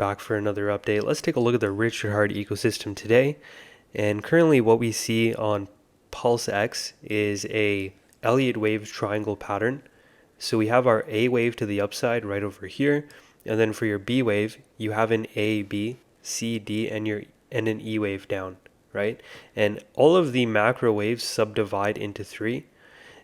back for another update. Let's take a look at the Richard Heart ecosystem today. And currently what we see on PulseX is a Elliott wave triangle pattern. So we have our A wave to the upside right over here. And then for your B wave, you have an A, B, C, D, and an E wave down, right? And all of the macro waves subdivide into three.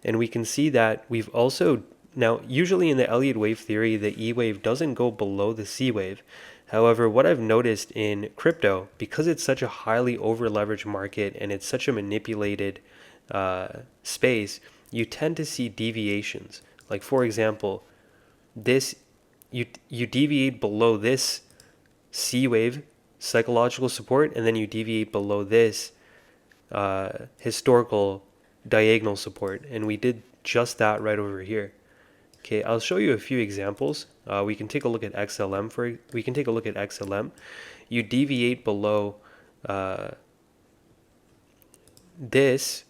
And we can see that we've also, now usually in the Elliott wave theory, the E wave doesn't go below the C wave. However, what I've noticed in crypto, because it's such a highly over-leveraged market and it's such a manipulated space, you tend to see deviations. Like for example, this you deviate below this C wave psychological support, and then you deviate below this historical diagonal support, and we did just that right over here. Okay, I'll show you a few examples. We can take a look at XLM. You deviate below this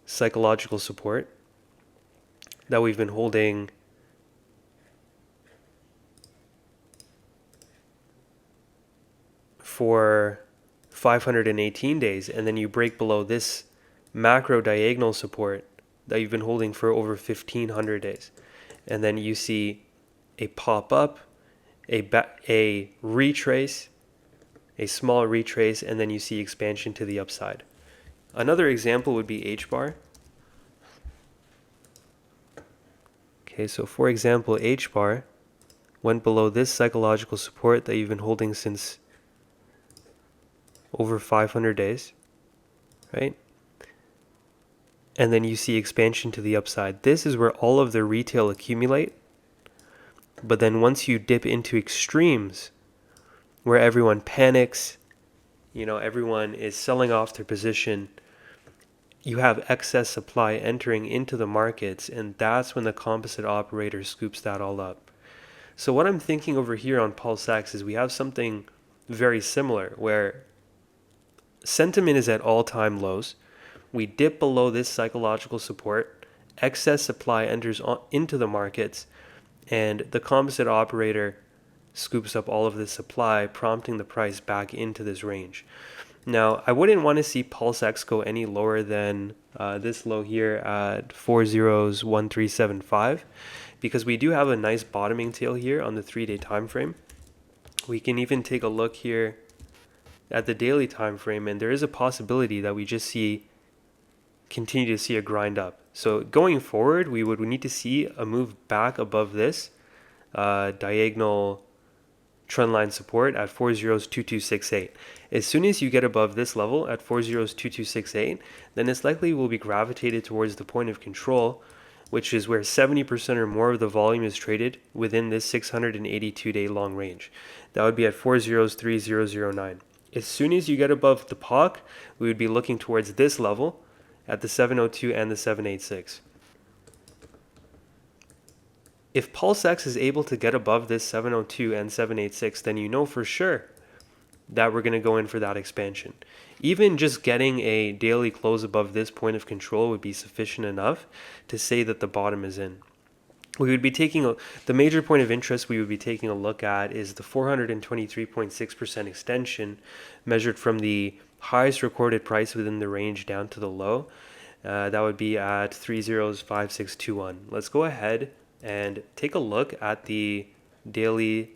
psychological support that we've been holding for 518 days, and then you break below this macro diagonal support that you've been holding for over 1500 days, and then you see a pop up, a retrace, a small retrace, and then you see expansion to the upside. Another example would be H bar. Okay, so for example, H bar went below this psychological support that you've been holding since over 500 days, right? And then you see expansion to the upside. This is where all of the retail accumulate. But then once you dip into extremes, where everyone panics, everyone is selling off their position, you have excess supply entering into the markets, and that's when the composite operator scoops that all up. So what I'm thinking over here on PulseX is we have something very similar, where sentiment is at all-time lows. We dip below this psychological support, excess supply enters into the markets, and the composite operator scoops up all of this supply, prompting the price back into this range. Now, I wouldn't want to see PulseX go any lower than this low here at 401375, because we do have a nice bottoming tail here on the 3-day time frame. We can even take a look here at the daily time frame, and there is a possibility that we just continue to see a grind up. So going forward, we would need to see a move back above this diagonal trendline support at 402268. As soon as you get above this level at 402268, then it's likely will be gravitated towards the point of control, which is where 70% or more of the volume is traded within this 682-day long range. That would be at 403009. As soon as you get above the POC, we would be looking towards this level at the 702 and the 786. If PulseX is able to get above this 702 and 786, then you know for sure that we're going to go in for that expansion. Even just getting a daily close above this point of control would be sufficient enough to say that the bottom is in. We would be taking the major point of interest we would be taking a look at is the 423.6% extension measured from the highest recorded price within the range down to the low. That would be at 305621. Let's go ahead and take a look at the daily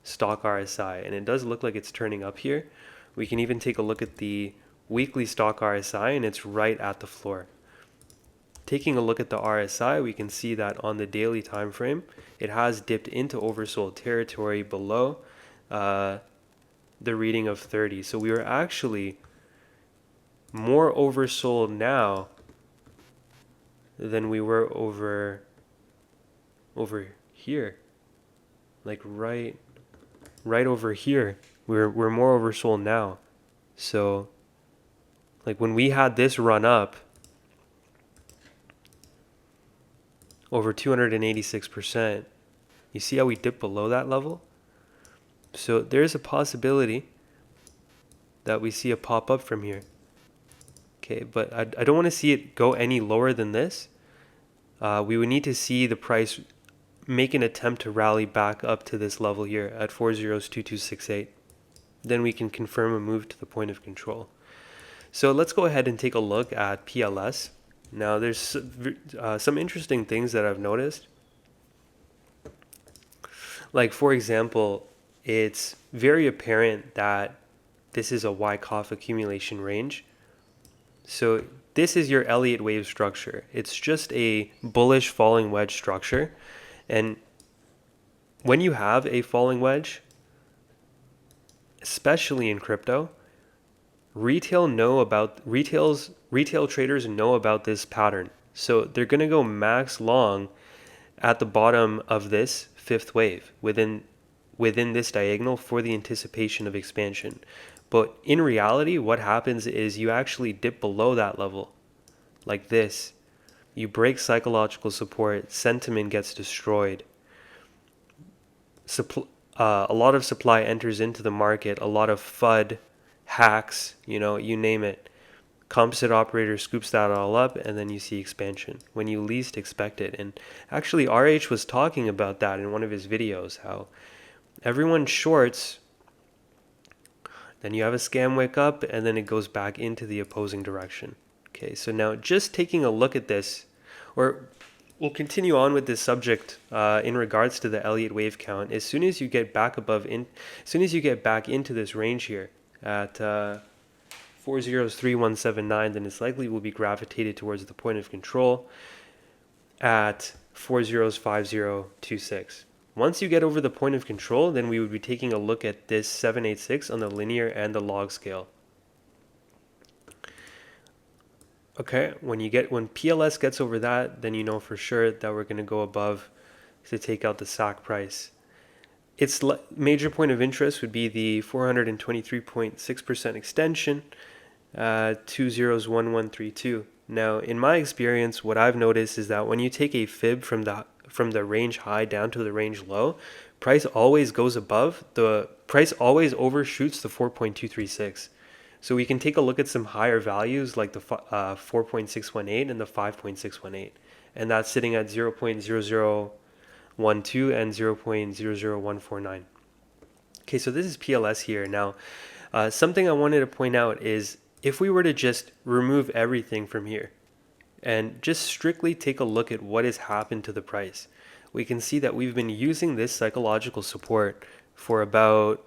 stock RSI, and it does look like it's turning up here. We can even take a look at the weekly stock RSI, and it's right at the floor. Taking a look at the RSI, we can see that on the daily time frame, it has dipped into oversold territory below the reading of 30. So we are actually more oversold now than we were over here, like right over here. We're more oversold now. So like when we had this run up over 286%, you see how we dip below that level? So there's a possibility that we see a pop up from here. Okay, but I don't want to see it go any lower than this. We would need to see the price make an attempt to rally back up to this level here at 402268. Then we can confirm a move to the point of control. So let's go ahead and take a look at PLS. Now there's some interesting things that I've noticed. Like for example, it's very apparent that this is a Wyckoff accumulation range. So this is your Elliott wave structure. It's just a bullish falling wedge structure. And when you have a falling wedge, especially in crypto, retail traders know about this pattern. So they're going to go max long at the bottom of this fifth wave within this diagonal for the anticipation of expansion. But in reality, what happens is you actually dip below that level like this. You break psychological support, sentiment gets destroyed. A lot of supply enters into the market, a lot of FUD, hacks, you name it. Composite operator scoops that all up, and then you see expansion when you least expect it. And actually, RH was talking about that in one of his videos, how everyone shorts, then you have a scam wake up, and then it goes back into the opposing direction. Okay, so now just taking a look at this, or we'll continue on with this subject in regards to the Elliott wave count. As soon as you get back into this range here at 403179, then it's likely will be gravitated towards the point of control at 405026. Once you get over the point of control, then we would be taking a look at this 786 on the linear and the log scale. Okay, when PLS gets over that, then you know for sure that we're going to go above to take out the SAC price. Its major point of interest would be the 423.6% extension, 201132. Now, in my experience, what I've noticed is that when you take a fib from the range high down to the range low, price always goes above. The price always overshoots the 4.236. So we can take a look at some higher values like the 4.618 and the 5.618. And that's sitting at 0.0012 and 0.00149. Okay, so this is PLS here. Now, something I wanted to point out is if we were to just remove everything from here and just strictly take a look at what has happened to the price, we can see that we've been using this psychological support for about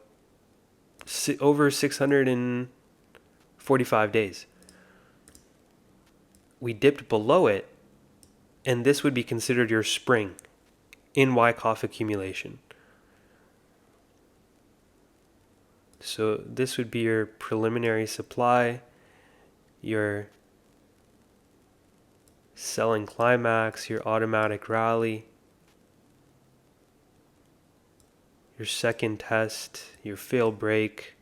over 645 days. We dipped below it, and this would be considered your spring in Wyckoff accumulation. So this would be your preliminary supply, your selling climax, your automatic rally, your second test, your fail break,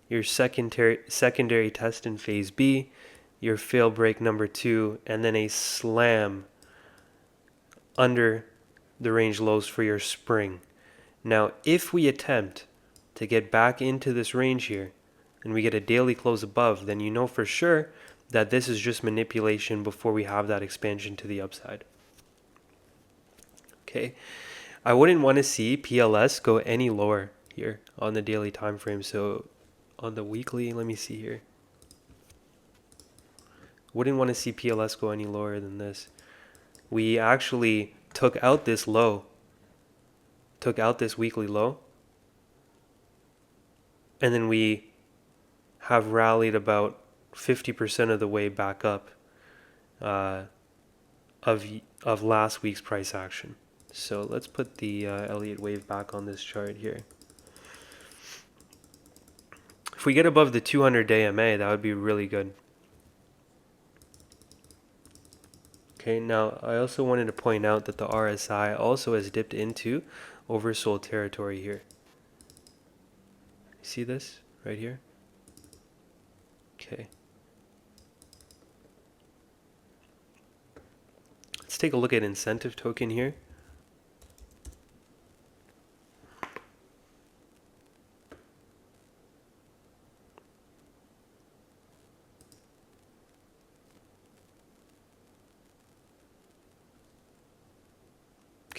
your secondary test in phase B, your fail break number 2, and then a slam under the range lows for your spring. Now, if we attempt to get back into this range here and we get a daily close above, then you know for sure that this is just manipulation before we have that expansion to the upside. Okay, I wouldn't want to see PLS go any lower here on the daily time frame. So on the weekly, let me see here. Wouldn't want to see PLS go any lower than this. We actually took out this weekly low, and then we have rallied about 50% of the way back up of last week's price action. So let's put the Elliott wave back on this chart here. If we get above the 200-day MA, that would be really good. Okay, now I also wanted to point out that the RSI also has dipped into oversold territory here. See this right here? Okay. Let's take a look at incentive token here.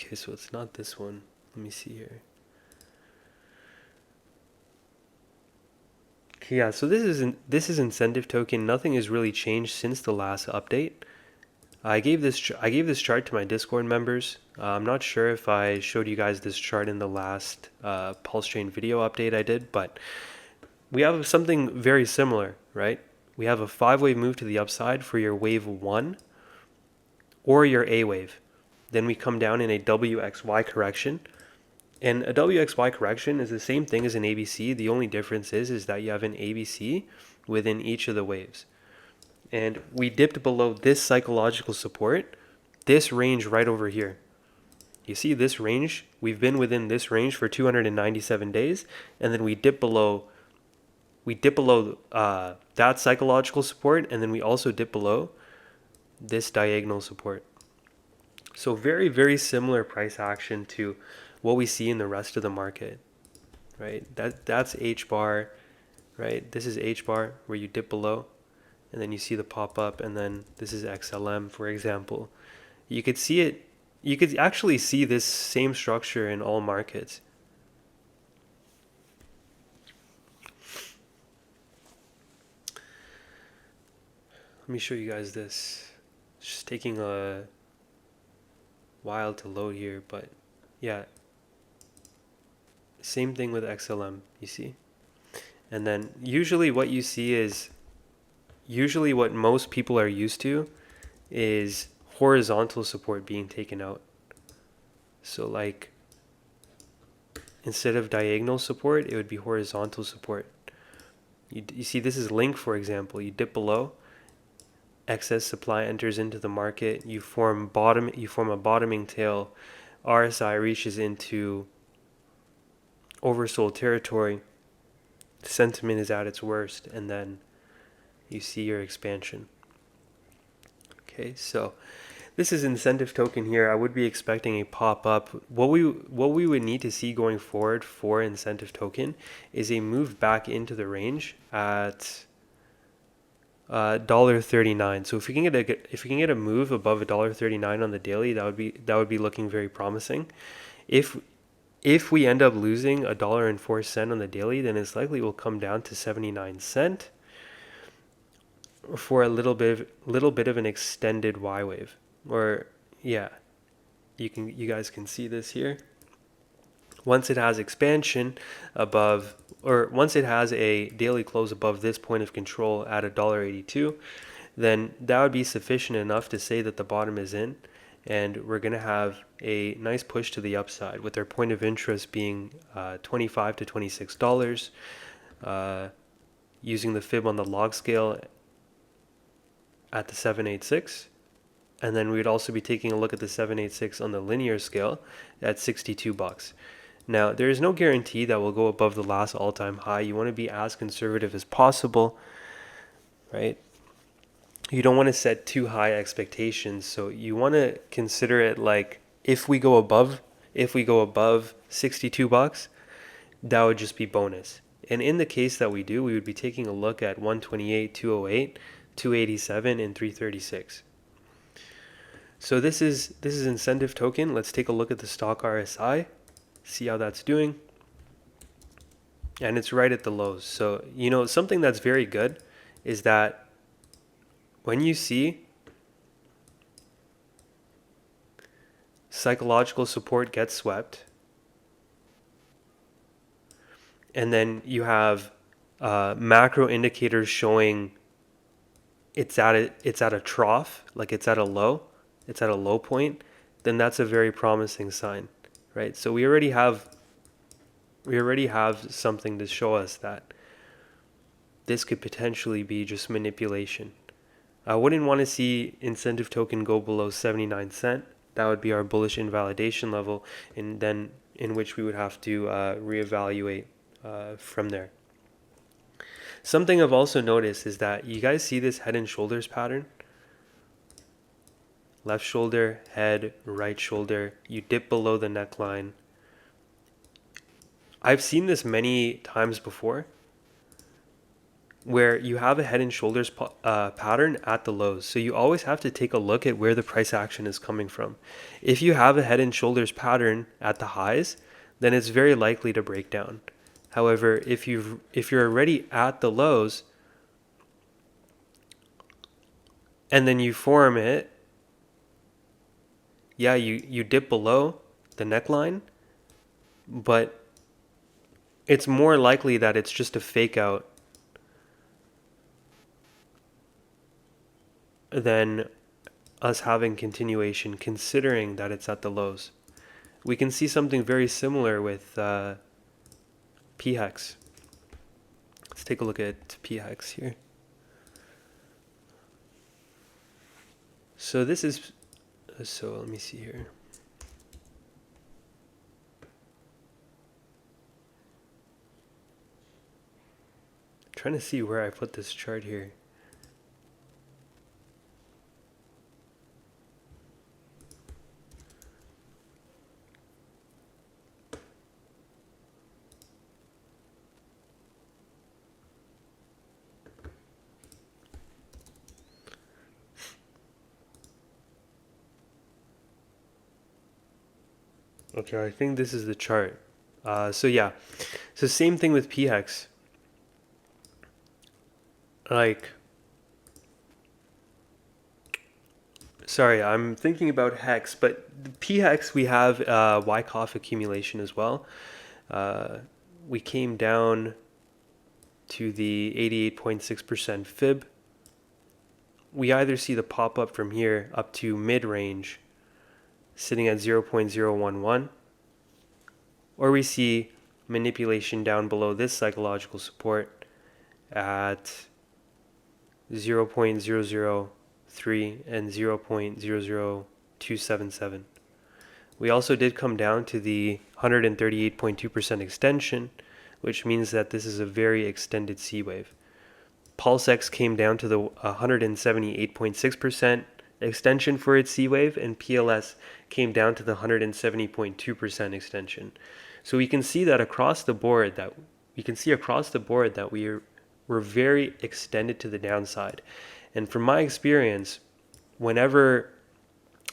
Okay, so it's not this one. Let me see here. Okay, yeah, so this is incentive token. Nothing has really changed since the last update. I gave this chart to my Discord members. I'm not sure if I showed you guys this chart in the last PulseChain video update I did, but we have something very similar, right? We have a 5-wave move to the upside for your wave 1 or your A wave. Then we come down in a WXY correction. And a WXY correction is the same thing as an ABC. The only difference is that you have an ABC within each of the waves. And we dipped below this psychological support, this range right over here. You see this range? We've been within this range for 297 days, and then we dip below that psychological support, and then we also dip below this diagonal support. So very, very similar price action to what we see in the rest of the market, right? That's H bar, right? This is H bar where you dip below, and then you see the pop up, and then this is XLM, for example. You could see it. You could actually see this same structure in all markets. Let me show you guys this. It's just taking a while to load here, but yeah. Same thing with XLM, you see? And then usually what you see is, usually what most people are used to is horizontal support being taken out. So like, instead of diagonal support, it would be horizontal support. You see this is Link, for example. You dip below, excess supply enters into the market, you form a bottoming tail, RSI reaches into oversold territory, sentiment is at its worst, and then you see your expansion. Okay, so this is incentive token here. I would be expecting a pop up. What we would need to see going forward for incentive token is a move back into the range at $1.39. So if we can get a move above $1.39 on the daily, that would be looking very promising. If we end up losing $1.04 on the daily, then it's likely will come down to 79 cents for a little bit of an extended Y wave. Or yeah, you guys can see this here. Once it has expansion above, or once it has a daily close above this point of control at $1.82, then that would be sufficient enough to say that the bottom is in, and we're going to have a nice push to the upside with our point of interest being $25 to $26, using the fib on the log scale at the 786. And then we'd also be taking a look at the 786 on the linear scale at $62. Now, there is no guarantee that we'll go above the last all-time high. You want to be as conservative as possible, right? You don't want to set too high expectations. So you want to consider it like if we go above $62, that would just be bonus. And in the case that we do, we would be taking a look at 128, 208, 287, and 336. So this is incentive token. Let's take a look at the stock RSI, see how that's doing. And it's right at the lows. So, something that's very good is that when you see psychological support get swept, and then you have macro indicators showing it's at a trough, like it's at a low point, then that's a very promising sign, right? So we already have something to show us that this could potentially be just manipulation. I wouldn't want to see incentive token go below 79 cents. That would be our bullish invalidation level, and then in which we would have to reevaluate from there. Something I've also noticed is that you guys see this head and shoulders pattern. Left shoulder, head, right shoulder. You dip below the neckline. I've seen this many times before. where you have a head and shoulders pattern at the lows. So you always have to take a look at where the price action is coming from. If you have a head and shoulders pattern at the highs, then it's very likely to break down. However, if you're already at the lows and then you form it, yeah, you dip below the neckline, but it's more likely that it's just a fake out than us having continuation, considering that it's at the lows. We can see something very similar with pHEX. Let's take a look at pHEX here. So this is, so let me see here. I'm trying to see where I put this chart here. Okay, I think this is the chart. So yeah, so same thing with pHEX. Like, sorry, I'm thinking about hex, but pHEX we have Wyckoff accumulation as well. We came down to the 88.6% fib. We either see the pop up from here up to mid-range sitting at 0.011, or we see manipulation down below this psychological support at 0.003 and 0.00277. We also did come down to the 138.2% extension, which means that this is a very extended C wave. PulseX came down to the 178.6% extension for its C wave, and PLS came down to the 170.2% extension. So we can see that across the board that we're very extended to the downside. And from my experience, whenever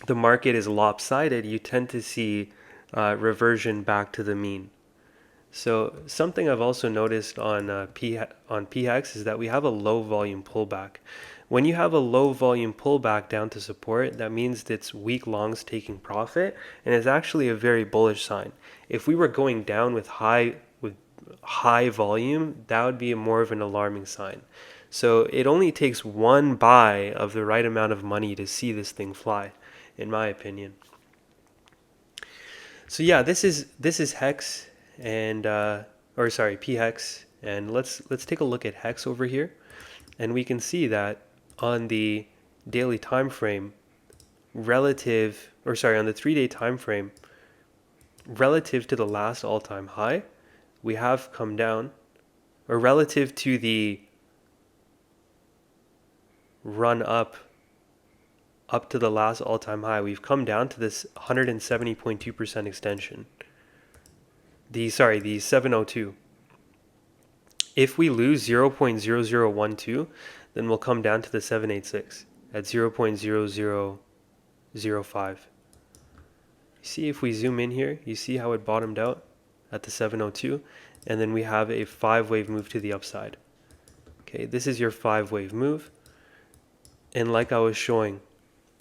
the market is lopsided, you tend to see reversion back to the mean. So something I've also noticed on pHEX is that we have a low volume pullback. When you have a low volume pullback down to support, that means that it's weak longs taking profit, and it's actually a very bullish sign. If we were going down with high volume, that would be more of an alarming sign. So it only takes one buy of the right amount of money to see this thing fly, in my opinion. So yeah, this is hex and pHEX, and let's take a look at hex over here, and we can see that on the daily time frame on the 3-day time frame relative to the last all-time high, we have come down, or relative to the run up to the last all-time high, we've come down to this 170.2% extension. The 702. If we lose 0.0012, then we'll come down to the 786 at 0.0005. See, if we zoom in here, you see how it bottomed out at the 702, and then we have a 5-wave move to the upside. Okay, this is your 5-wave move, and like I was showing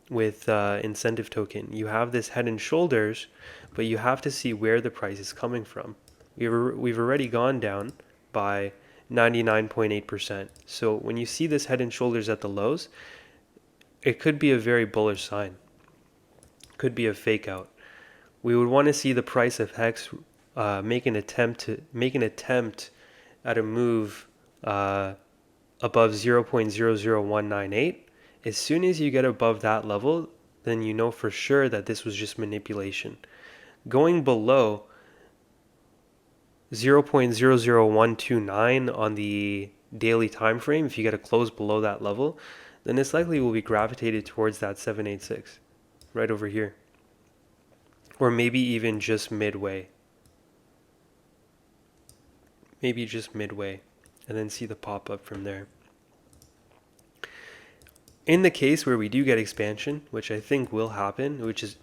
with incentive token, you have this head and shoulders, but you have to see where the price is coming from. We've already gone down by 99.8%. So when you see this head and shoulders at the lows, it could be a very bullish sign. Could be a fake out. We would want to see the price of hex make an attempt at a move above 0.00198. As soon as you get above that level, then you know for sure that this was just manipulation. Going below 0.00129 on the daily time frame, if you get a close below that level, then it's likely will be gravitated towards that 786 right over here, or maybe even just midway. and then see the pop up from there. In the case where we do get expansion, which I think will happen, which is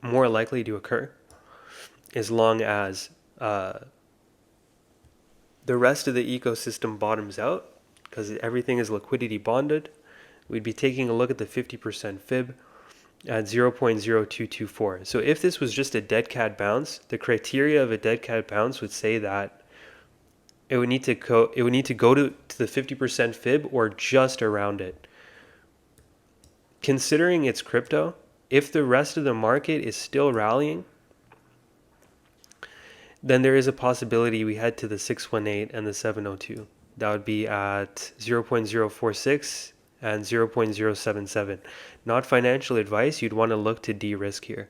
more likely to occur, as long as the rest of the ecosystem bottoms out, because everything is liquidity bonded, we'd be taking a look at the 50% fib at 0.0224. So if this was just a dead cat bounce, the criteria of a dead cat bounce would say that it would need to go to the 50% fib or just around it. Considering it's crypto, if the rest of the market is still rallying, then there is a possibility we head to the 618 and the 702. That would be at 0.046 and 0.077. Not financial advice, you'd want to look to de-risk here.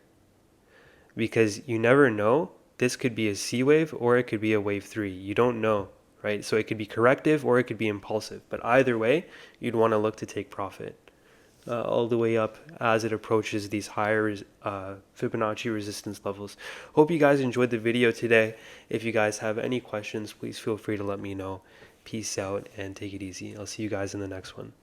Because you never know, this could be a C wave or it could be a wave 3. You don't know, right? So it could be corrective or it could be impulsive. But either way, you'd want to look to take profit all the way up as it approaches these higher Fibonacci resistance levels. Hope you guys enjoyed the video today. If you guys have any questions, please feel free to let me know. Peace out and take it easy. I'll see you guys in the next one.